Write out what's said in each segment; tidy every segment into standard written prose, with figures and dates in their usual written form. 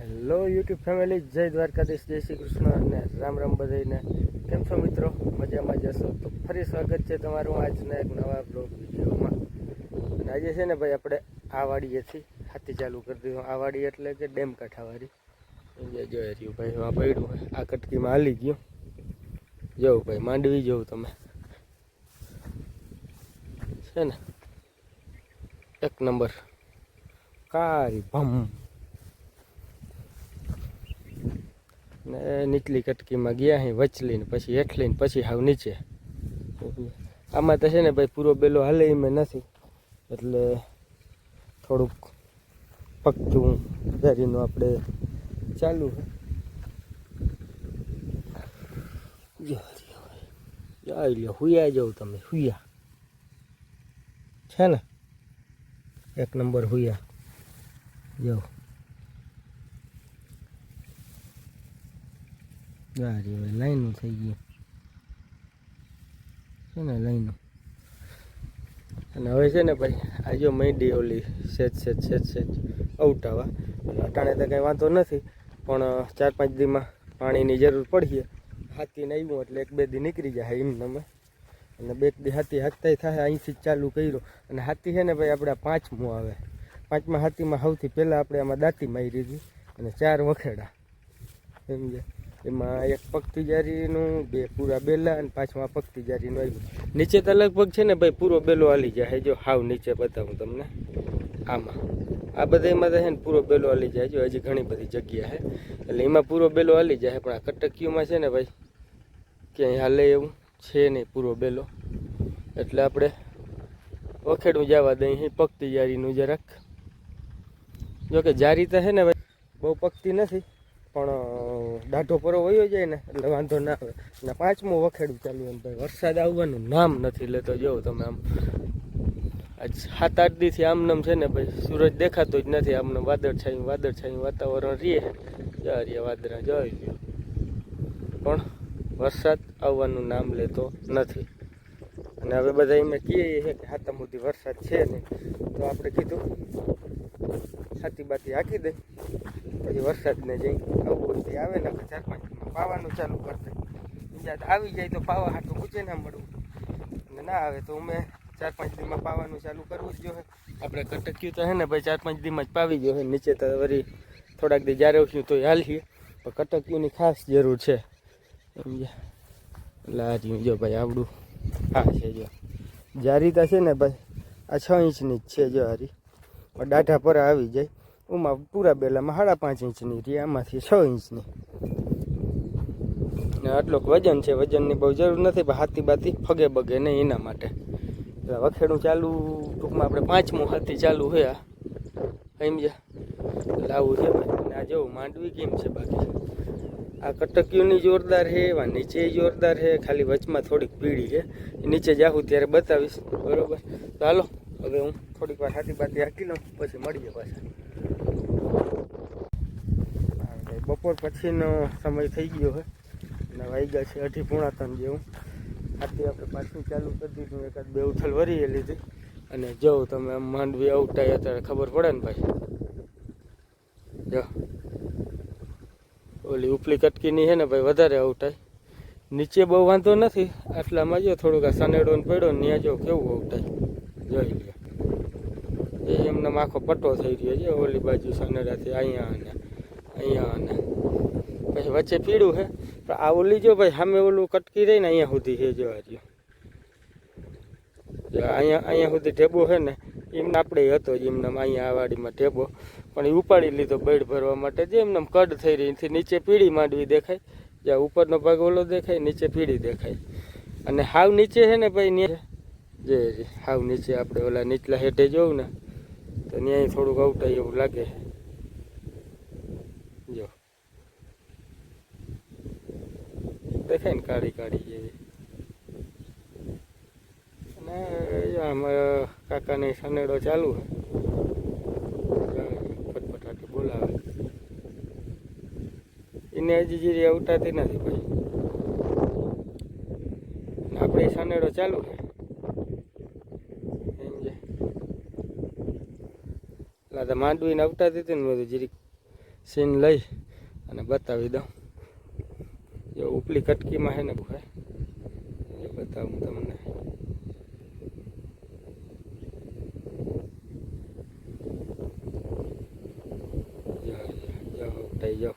Hello YouTube family, જય દ્વારકાધીશ, જય શ્રી કૃષ્ણ અને રામ રામ બધાને. કેમ છો મિત્રો? મજામાં જશો તો ફરી સ્વાગત છે તમારું આજના એક નવા બ્લોગ વિડીયોમાં. અને આજે છે ને ભાઈ, આપણે આ વાડીએથી હાથી ચાલુ કરી દીધું. આ વાડી એટલે કે ડેમ કાંઠાવાળી. જોઈ રહ્યું ભાઈ, આ પડ્યું હોય, આ કટકીમાં હાલી ગયું. જવું ભાઈ, માંડવી જવું તમે છે ને, એક નંબર કારી ભમ. ને નીચલી કટકીમાં ગયા અહીં વચલીને પછી હેઠલીને પછી હાવ નીચે. આમાં તો છે ને ભાઈ, પૂરો બેલો હાલે એમાં નથી, એટલે થોડુંક પગથું ગાડીનું આપણે ચાલુ જોઈ લ્યો. હુયા જાઉં તમે, હુયા છે ને, એક નંબર હુયા જાઓ. ગાડી ભાઈ લાઈનું થઈ ગયું છે ને, લાઈનું. અને હવે છે ને ભાઈ, આ જો મૈડી ઓલી સેજ અવટાવા. અટાણે તો કંઈ વાંધો નથી, પણ 4-5 દીમાં પાણીની જરૂર પડીએ. હાથીને આવ્યું એટલે 1-2 દી નીકળી જાય એમને અમે. અને 2 દી હાથી હાથતા થાય, અહીંથી જ ચાલુ કર્યો. અને હાથી છે ને ભાઈ, આપણે 5મું આવે. 5મા હાથીમાં સૌથી પહેલાં આપણે આમાં દાંતી મારી હતી અને 4 વખેડા સમજ્યા. એમાં 1 પગતિજારીનું, 2 પૂરા બેલા અને 5મા પગતિજારીનું આવ્યું. નીચે તો લગભગ છે ને ભાઈ, પૂરો બેલો હાલી જાય. જો હાવ નીચે બતાવું તમને, આમાં આ બધામાં તો છે ને પૂરો બેલો હાલી જાય. જો હજી ઘણી બધી જગ્યા છે એટલે એમાં પૂરો બેલો હાલી જાય. પણ આ કટકીઓમાં છે ને ભાઈ, ક્યાંય હાલે એવું છે નહીં પૂરો બેલો. એટલે આપણે વખેડું જવા દઈએ પગતિજારીનું જરાક. જોકે જારી તો છે ને ભાઈ, બહુ પગતી નથી, પણ દાઢો પરો વયો જાય ને એટલે વાંધો ના આવે. અને 5મું વખેડું ચાલુ. એમ ભાઈ, વરસાદ આવવાનું નામ નથી લેતો. જોવો તમે, આમ આજ 7-8 દીથી આમનામ છે ને ભાઈ, સૂરજ દેખાતો જ નથી. આમને વાદળછાયું વાતાવરણ રહીએ. રે વાદળા જોઈ લ્યો, પણ વરસાદ આવવાનું નામ લેતો નથી. અને હવે બધા એમ કહીએ છે કે 7 સુધી વરસાદ છે નહીં, તો આપણે કીધું છાતી બાતી હાકી દે, પછી વરસાદને જઈ આવું હોય તે આવે ને 4-5 દીમાં પાવાનું ચાલુ કરી દે. બીજા આવી જાય તો પાવા હાટું પૂછે ના મળવું, અને ના આવે તો અમે 4-5 દીમાં પાવાનું ચાલુ કરવું જ જોઈએ. આપણે કટક્યું તો છે ને ભાઈ, 4-5 દીમાં જ પાવી જોઈએ. નીચે તો વળી થોડાક દી જ્યારે ઉઠ્યું તો હાલીએ, પણ કટક્યુંની ખાસ જરૂર છે સમજ્યા. લારી જો ભાઈ, આવડું આ છે. જો જારી તો છે ને ભાઈ, આ 6 ઇંચની જ છે. જો હારી દાઢા પર આવી જાય. ઉમાં પૂરા બેલામાં 5.5 ઇંચની રહી, આમાંથી 6 ઇંચની. ને આટલું વજન છે. વજનની બહુ જરૂર નથી, પણ હાથી બાતી ફગે બગે નહીં એના માટે. વખેડું ચાલુ ટૂંકમાં આપણે 5મું હાથી ચાલુ હોય સમજ્યા. એટલે આવું છે ભાઈ. અને આ જવું માંડવી કેમ છે બાકી. આ કટકીઓની જોરદાર છે, એવા નીચે જોરદાર છે, ખાલી વચમાં થોડીક પીળી છે. નીચે જાઉં ત્યારે બતાવીશ, બરોબર? તો હાલો, હવે હું થોડીક વાર હાથી બાતી હાકી લઉં, પછી મળીએ પાછા. બપોર પછીનો સમય થઈ ગયો છે અને વાગ્યા છે 2:30 જેવું. હાથી આપણે પાછું ચાલુ કરી દીધું. 1-2 ઉથલ વરીએ લીધી. અને જો તમે આમ માંડવી આવટાય અત્યારે ખબર પડે ને ભાઈ. જો ઓલી ઉપલી કટકીની છે ને ભાઈ, વધારે આવટાય. નીચે બહુ વાંધો નથી, આટલામાં જો થોડુંક આ સનેડો ને પડ્યો ને ત્યાં જો કેવું આવટાય જોઈ લે. એ એમને આખો પટ્ટો થઈ રહ્યો છે. ઓલી બાજુ સનેડાથી અહીંયા અને પછી વચ્ચે પીળું છે. પણ આ ઓલી જો ભાઈ, સામે ઓલું કટકી રહી ને અહીંયા સુધી છે. જો અહીંયા સુધી ઢેબો છે ને, એમને આપણે હતો જ એમને અહીંયા આ વાડીમાં ઢેબો, પણ એ ઉપાડી લીધો બેડ ભરવા માટે. જે એમને કડ થઈ રહી, એથી નીચે પીળી માંડવી દેખાય. જ્યાં ઉપરનો ભાગ ઓલો દેખાય, નીચે પીળી દેખાય. અને હાવ નીચે છે ને ભાઈ, જે હાવ નીચે આપણે ઓલા નીચલા હેઠે જોવું ને, તો ત્યાં થોડુંક આવટાય એવું લાગે. જો દેખાય ને, કાળી કાળી જેવી. અને અમારા કાકાને સનેડો ચાલુ છે, ફટફટાટી બોલાવે. એને હજી જીરી આવટાતી નથી ભાઈ. આપણે સનેડો ચાલુ છે સમજે. એટલે માંડવીને આવટાતી હતી ને બધું જીરી સીન લઈ અને બતાવી દઉં. જો ઉપલી કટકીમાં છે ને ભાઈ એ બતાવું તમને. ઉઠાઈ જાઓ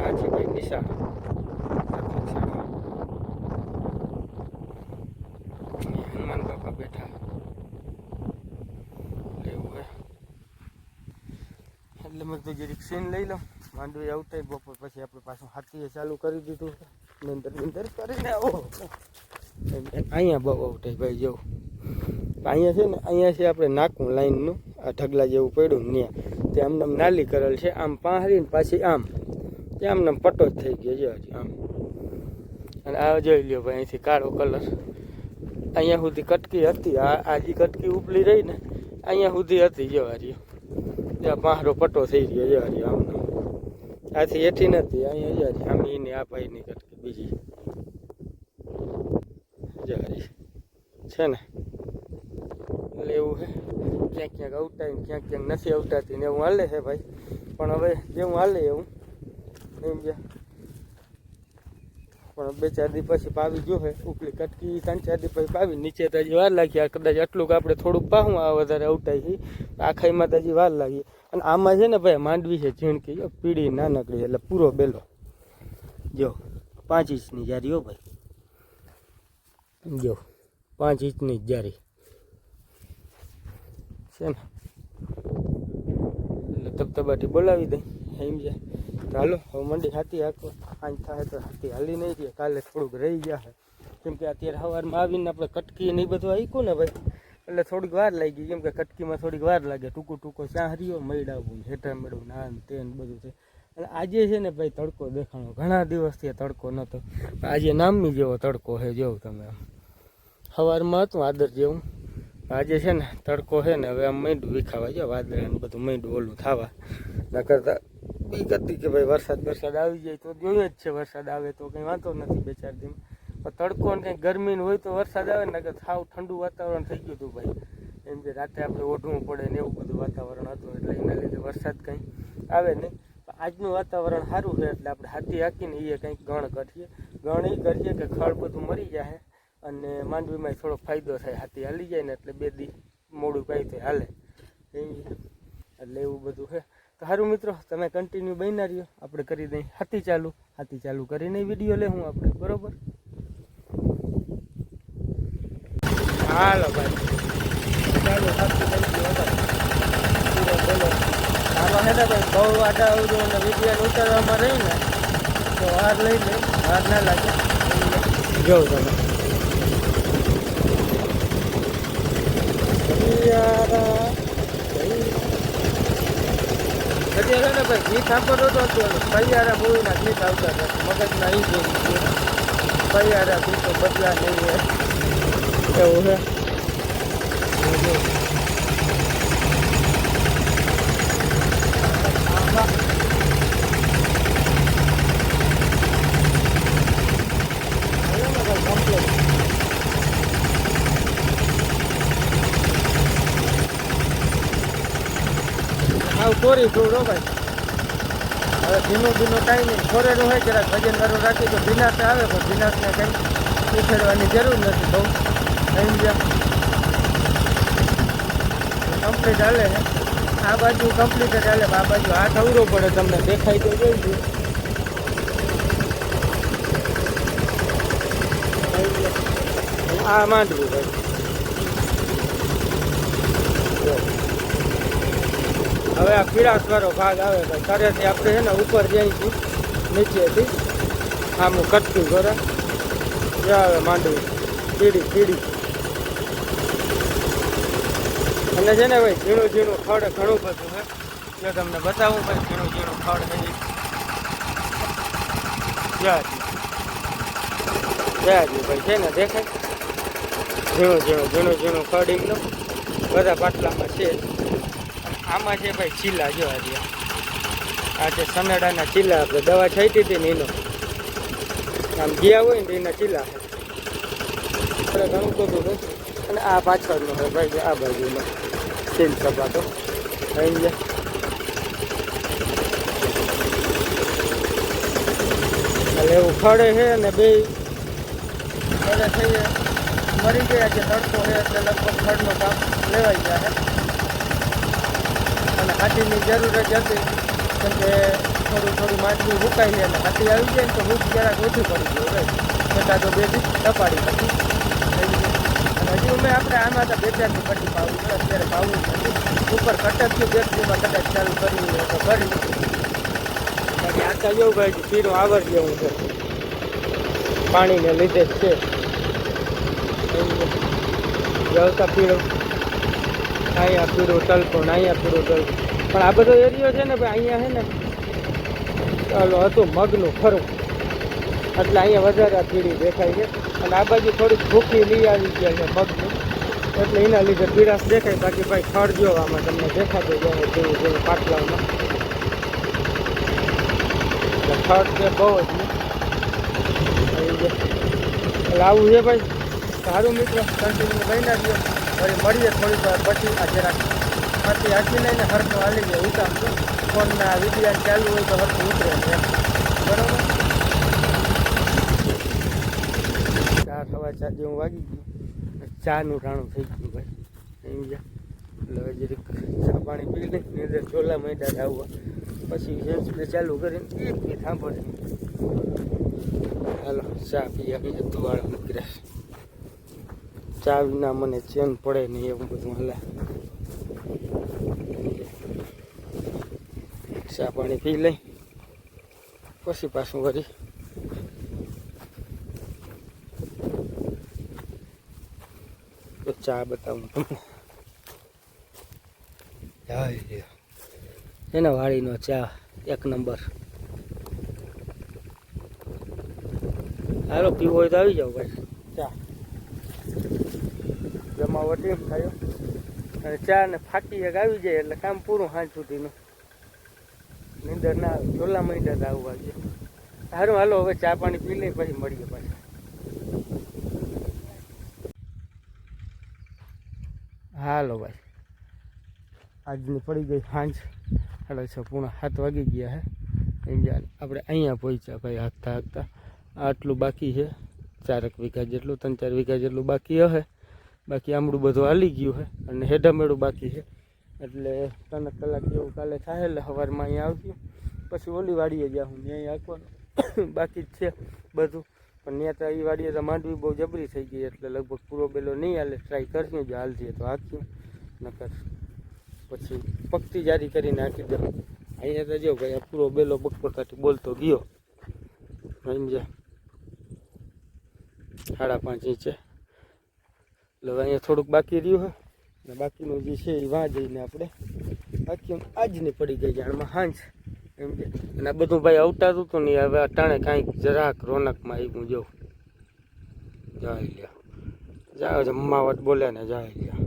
આ છે ભાઈ નિશાળ. હનુમાન બાપા બેઠા એવું હે એટલે મેં તો જરીક સીન લઈ લઉં. માંડવી આવતા બપોર પછી આપણે પાછું હાથીએ ચાલુ કરી દીધું. નીંદર કરીને આવો અહીંયા બહુ આવતા ભાઈ જવું. અહીંયા છે ને અહીંયા છે આપણે નાખું લાઈનનું આ ઢગલા જેવું પડ્યું ને ત્યાં તે આમને નાલી કરેલ છે. આમ પાહરીને પાછી આમ ત્યાં આમને પટ્ટો જ થઈ ગયો છે હજી આમ. અને આ જોઈ લ્યો ભાઈ અહીંથી કાળો કલર અહીંયા સુધી કટકી હતી. આ જે કટકી ઉપલી રહી ને અહીંયા સુધી હતી જો હારી ત્યાં પાહરો પટ્ટો થઈ ગયો છે હારી આમને. આથી એઠી નથી અહીંયા જ હારી આમ એની આ ભાઈની કટકી બીજી જ હારી છે ને. એટલે એવું છે ક્યાંક ક્યાંક આવતા ક્યાંક ક્યાંક નથી આવતાતી ને એવું હાલે છે ભાઈ. પણ હવે જેવું હાલે એવું એમ ગયા. પણ 2-4 દી પછી પાવી જો છે ઉપલી કટકી 3-4 દી પછી પાવી. નીચે તો હજી વાર લાગી. કદાચ આટલું આપણે થોડુંક પાહું આ વધારે આવતાય છે. આખાઈમાં તો હજી વાર લાગી. અને આમાં છે ને ભાઈ માંડવી છે ઝીણકી જો પીળી નાનકડી એટલે પૂરો બેલો જો 5 ઇંચની જારી હો ભાઈ. જો 5 ઇંચની જ જારી છે ને. એટલે તબતબાટી બોલાવી દઈ સમજ્યા. તો હાલો હવે મંડી હાથી હાંકવા. આજ થાય તો હાથી હાલી નહીં રહે. કાલે થોડુંક રહી ગયા છે કેમ કે અત્યારે સવારમાં આવીને આપણે કટકી ને એ બધું આવીશું ને ભાઈ એટલે થોડીક વાર લાગી. કેમ કે કટકીમાં થોડીક વાર લાગે. ટૂંકો ચા હરીયો મળાવું હેઠા મેળવું નાન તેન બધું છે. અને આજે છે ને ભાઈ તડકો દેખાણો. ઘણા દિવસથી તડકો નહોતો. આજે નામની જેવો તડકો છે જેવું તમે આમ સવારમાં હતું આદર જેવું. આજે છે ને તડકો છે ને હવે આમ માંડ્યું વિખાવા જો વાદળાને બધું માંડ્યું ઓલું થવા. ના કરતા બીક હતી કે ભાઈ વરસાદ આવી જાય તો જોઈએ જ છે. વરસાદ આવે તો કંઈ વાંધો નથી 2-4 દિન. પણ તડકો ને કંઈ ગરમીનું હોય તો વરસાદ આવે ને કે સાવ ઠંડુ વાતાવરણ થઈ ગયું હતું ભાઈ. એમ કે રાતે આપણે ઓઢવું પડે ને એવું બધું વાતાવરણ હતું. એટલે એના લીધે વરસાદ કંઈ આવે નહીં. આજનું વાતાવરણ સારું છે એટલે આપણે હાથી હાંકીને એ કંઈક ગણ કરીએ કે ખડ બધું મરી જાય અને માંડવીમાં થોડો ફાયદો થાય. હાથી હાલી જાય ને એટલે 2 દી મોડું કાંઈ તો હાલે એટલે એવું બધું છે. તો સારું મિત્રો તમે કન્ટિન્યુ બન્યા રહ્યો. આપણે કરી દઈએ હાથી ચાલુ કરીને વિડીયો લે હું આપણે બરોબર. હાલો ભાઈ ચાલો આમાં છે ને ભાઈ બહુ આડા અવડું અને વિડીયો ઉતારવામાં રહી ને તો વાર લઈ લે. વાર ના લાગે જોઉં તમે અત્યારે ને ભાઈ ગીત સાંભળતો હતો પૈયારા મૂવીના ગીત આવતા હતા મગજમાં એ જોઈ પૈયારા ગીતો બદલા નહીં એવું છે. આવું કોરી થોડું ભાઈ. હવે ભીનું કાંઈ નહીં. ખોરેલું હોય જરાક વજનવાળું રાખી તો ભીનાશ આવે પણ ભીનાશને કંઈ ઉછેરવાની જરૂર નથી બહુ. થઈ ગયા કમ્પ્લીટ હાલે છે. આ બાજુ કમ્પ્લીટ જ હાલે. આ બાજુ હાથ અવરો પડે તમને દેખાય તો જોઈ ગયું. આ માંડવું ભાઈ હવે આ પીળાશવાળો ભાગ આવે ભાઈ. તરેથી આપણે છે ને ઉપર જઈશું નીચેથી આમ કટકી ઘરે આવે માંડવી પીડી અને છે ને ભાઈ ઝીણું ખડ ઘણું બધું છે. જો તમને બતાવું ભાઈ ઝીણું ખડ જયાજી ભાઈ છે ને દેખાય ઝીણું ખડ એકદમ બધા પાટલામાં છે. આમાં છે ભાઈ ચીલા જો આજે આ છે સનેડાના ચીલા. આપણે દવા છાંટી હતી ને એનો આમ ગયા હોય ને એના ચીલા છે ઘણું બધું છે. અને આ પાછળનું છે ભાઈ આ બાજુમાં મશીન સપાટો થઈ ગયા. એટલે એવું ખડે છે ને બે ખડે થઈ મરી ગયા છે. તડકો છે એટલે લગભગ ખડનો કામ લેવાઈ ગયા છે. અને હાથીની જરૂર જ હતી કેમ કે થોડું માછલી સુકાઈ છે. અને હાથી આવી જાય ને તો ભૂખ જરાક ઓછી પડી ગયું રહે છતાં તો બે દી તપાડી પછી અને હજી અમે આપણે આમાં તો 2-4 પટ્ટી પાવું છે. અત્યારે પાવું નથી. ઉપર કટકથી 2 દીમાં કદાચ ચાલુ કરવી હોય તો કરી બાકી આખા જેવું ભાઈ પીરો આવર જેવું છે. પાણીને લીધે જ છે જવતા પીળો. અહીંયા પીળો તલકો ને અહીંયા પીળો તલકો. પણ આ બધો એરિયો છે ને ભાઈ અહીંયા છે ને ચાલો હતું મગનું ખરું એટલે અહીંયા વધારે પીળી દેખાય છે. અને આ બાજુ થોડીક ભૂખી લઈ આવી ગયા છે મગની એટલે એના લીધે પીળાશ દેખાય. બાકી ભાઈ ખડ જો આમાં તમને દેખાતો જાય જેવું પાટલામાં ખડ છે બહુ જ એટલે આવું છે ભાઈ. સારું મિત્ર કન્ટિન્યુ બન્યા ગયો. વળી મળીએ થોડીક વાર પછી. આ જરાક હાથી હાથી લઈને હરખો હાલી ગયો ઉતામતું ફોનના વિડીયા ચાલુ હોય તો હરખું ઉતરે છે બરાબર. 4:15 જેવું વાગી ગયું. ચાનું ટાણું થઈ ગયું ભાઈ એમ ગયા. એટલે હવે જરીક ચા પાણી પી લઈ નીંદર ચોલા માંડ્યા આવવા પછી સેન્સને ચાલુ કરીને એક બી સાંભળે. હાલો ચા પી આપી ધુવાળો નીકળે. ચા વિના મને ચેન પડે નહીં એવું બધું હાલે. ચા પાણી પી લઈ પછી પાછું વળી તો ચા બતાવું તમને. એના વાળીનો ચા 1 નંબર. હાલો પીવો હોય તો આવી જાઓ ભાઈ. ચા જમાવટી થયો અને ચા ને ફાટી એક આવી જાય એટલે કામ પૂરું. સાંજ સુધીનું નીંદર ના આવે. ચોલા મહિના આવવા છે. સારું હાલો હવે ચા પાણી પી લઈ પછી મળીએ પાછા. હાલો ભાઈ આજની પડી ગઈ સાંજ. 6:30 વાગી ગયા છે. આપણે અહીંયા પહોંચ્યા ભાઈ હાંકતા હાંકતા. આટલું બાકી છે 4 વીઘા જેટલું 3-4 વીઘા જેટલું બાકી હશે. બાકી આમળું બધું હાલી ગયું છે અને હેડામેળું બાકી છે. એટલે 3 કલાક જેવું કાલે થાય એટલે સવારમાં અહીંયા આવશું. પછી ઓલી વાડીએ જાઉં ત્યાં આંકવાનું બાકી જ છે બધું. પણ ત્યાં તો એ વાડીએ તો માંડવી બહુ જબરી થઈ ગઈ એટલે લગભગ પૂરો બેલો નહીં હાલે. ટ્રાય કરશું જો હાલશે તો હાંક્યું નકર પછી પક્તિ જારી કરીને હાંકી દઉં. અહીંયા તો જો ભાઈ પૂરો બેલો બકબકાટી બોલતો ગયો સમજ્યા. 5.5 ઇંચે એટલે અહીંયા થોડુંક બાકી રહ્યું છે ને બાકીનું જે છે એ વાં જઈને આપણે બાકી આજની પડી ગઈ જાણમાં સાંજ એમ કે. અને આ બધું ભાઈ અવટાતું હતું નહીં. હવે અટાણે કાંઈક જરાક રોનકમાં આવ્યું જો જાય લ્યા જાઓ જમાવટ બોલે ને જાય લ્યા.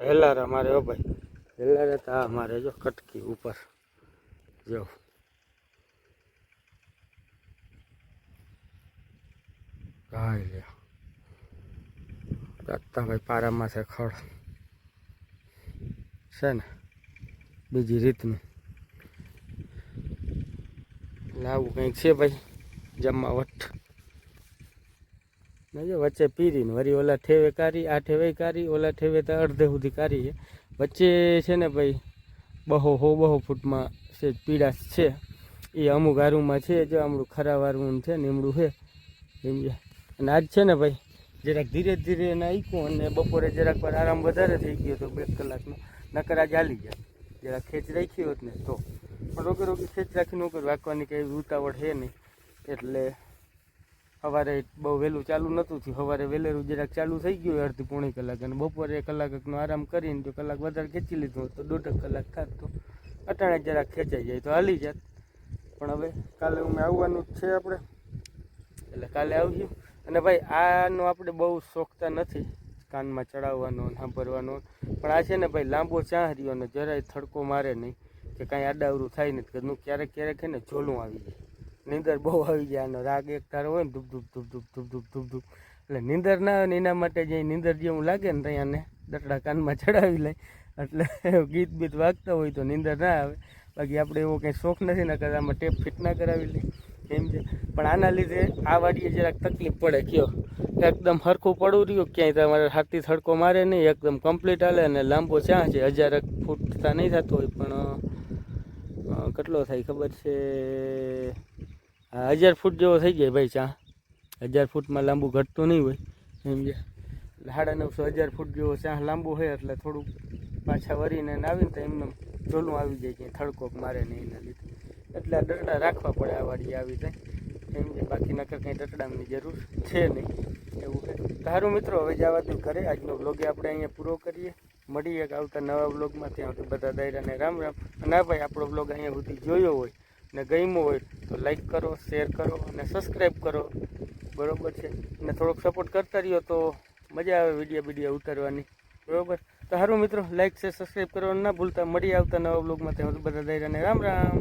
હેલારા મારે હો ભાઈ હેલારા તો આ મારે જો કટકી ઉપર જો જાય લ્યા. ભાઈ પારામાં છે ખડ છે ને બીજી રીતનું. એટલે આવું કંઈક છે ભાઈ જમાવટ. જો વચ્ચે પીરીને વળી ઓલા ઠેવે કારી આ ઠેવે કારી ઓલા ઠેવે તો અડધે સુધી કારી છે. વચ્ચે છે ને ભાઈ 200 ફૂટમાં છે પીળાશ છે. એ અમુક આરુમાં છે જો આમળું ખરા વારું છે ને એમડું છે સમજ્યા. અને આજ છે ને ભાઈ જરાક ધીરે ધીરે એને આંક્યું અને બપોરે જરાક પર આરામ વધારે થઈ ગયો તો 2 કલાકનો. નકર આજે હાલી જાય. જરાક ખેંચ રાખી હોત ને તો. પણ રોકી ખેંચ રાખીને ઉપર વાંકવાની કંઈ ઉતાવળ છે નહીં. એટલે સવારે બહુ વહેલું ચાલુ નહોતું થયું. સવારે વહેલેરું જરાક ચાલુ થઈ ગયું 1.5-પોણી કલાક. અને બપોરે 1 કલાકનો આરામ કરીને જો કલાક વધારે ખેંચી લીધું તો 1.5 કલાક થાત તો અટાણે જરાક ખેંચાઈ જાય તો હાલી જાત. પણ હવે કાલે અમે આવવાનું જ છે આપણે એટલે કાલે આવીશું. અને ભાઈ આનો આપણે બહુ શોખતા નથી કાનમાં ચડાવવાનો સાંભળવાનો. પણ આ છે ને ભાઈ લાંબો ચાહર્યો ને જરાય થડકો મારે નહીં કે કાંઈ આડાવરું થાય નથી. ઘરનું ક્યારેક છે ને ઝોલું આવી જાય. નીંદર બહુ આવી જાય. આનો રાગ એક ધારો હોય ને ધૂપ ધૂપ ધૂપ ધૂપ ધૂપ ધૂપ ધૂપ ધૂપ એટલે નીંદર ના આવે ને એના માટે જે નીંદર જેવું લાગે ને ત્યાં ને દટડા કાનમાં ચડાવી લે એટલે ગીત બીત વાગતા હોય તો નીંદર ના આવે. બાકી આપણે એવો કંઈ શોખ નથી ને કરે આમાં ટેપ ફિટ ના કરાવી લે એમ છે. પણ આના લીધે આ વાડીએ જરાક તકલીફ પડે. કયો એકદમ સરખું પડવું રહ્યું, ક્યાંય તમારે હાથી થડકો મારે નહીં, એકદમ કમ્પ્લીટ હાલે. અને લાંબો ચા છે 1000 ફૂટ નહીં થતો હોય પણ કેટલો થાય ખબર છે, 1000 ફૂટ જેવો થઈ જાય ભાઈ ચા. 1000 ફૂટમાં લાંબુ ઘટતું નહીં હોય સમજે. 950 1000 ફૂટ જેવો ચા લાંબુ હોય એટલે થોડુંક પાછા વરીને આવીને તો એમને ઝોલું આવી જાય ક્યાંય થડકો મારે નહીં એના લીધે. એટલે આ દટડા રાખવા પડે આ વાડી આવી જાય એમ છે. બાકી નકર કંઈ દટડાની જરૂર છે નહીં એવું છે. સારું મિત્રો, હવે જવા દઉં ઘરે. આજનો બ્લોગ આપણે અહીંયા પૂરો કરીએ. મળીએ આવતા નવા બ્લોગમાં. ત્યાં સુધી બધા દાયરાને રામ રામ. અને હા ભાઈ, આપણો બ્લોગ અહીંયા સુધી જોયો હોય ને ગમ્યો હોય તો લાઈક કરો, શેર કરો અને સબસ્ક્રાઈબ કરો, બરાબર છે. અને થોડોક સપોર્ટ કરતા રહ્યો તો મજા આવે વિડીયો ઉતારવાની, બરાબર. તો સારું મિત્રો, લાઈક શેર સબસ્ક્રાઈબ કરવાનું ના ભૂલતા. મળી આવતા નવા બ્લોગમાં. ત્યાં સુધી બધા દાયરાને રામ રામ.